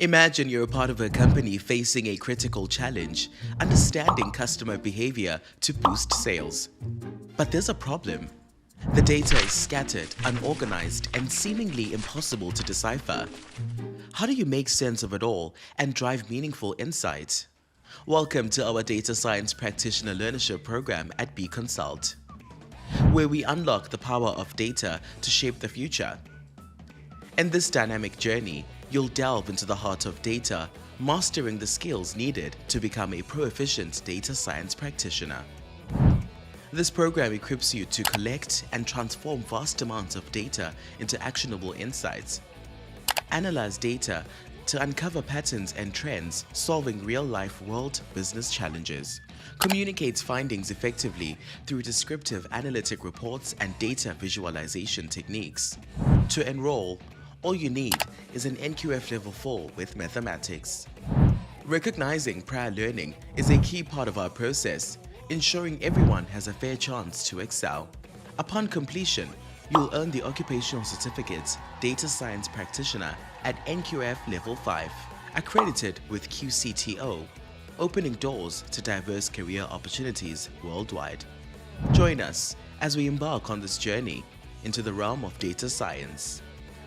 Imagine you're a part of a company facing a critical challenge, understanding customer behavior to boost sales. But there's a problem. The data is scattered, unorganized, and seemingly impossible to decipher. How do you make sense of it all and drive meaningful insight? Welcome to our Data Science Practitioner Learnership program at BConsult, where we unlock the power of data to shape the future. In this dynamic journey, you'll delve into the heart of data, mastering the skills needed to become a proficient data science practitioner. This program equips you to collect and transform vast amounts of data into actionable insights, analyze data to uncover patterns and trends, solving real-life world business challenges, communicates findings effectively through descriptive analytic reports and data visualization techniques. To enroll, all you need is an NQF Level 4 with mathematics. Recognizing prior learning is a key part of our process, ensuring everyone has a fair chance to excel. Upon completion, you'll earn the Occupational Certificate Data Science Practitioner at NQF Level 5, accredited with QCTO, opening doors to diverse career opportunities worldwide. Join us as we embark on this journey into the realm of data science.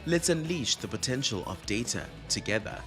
Let's unleash the potential of data together.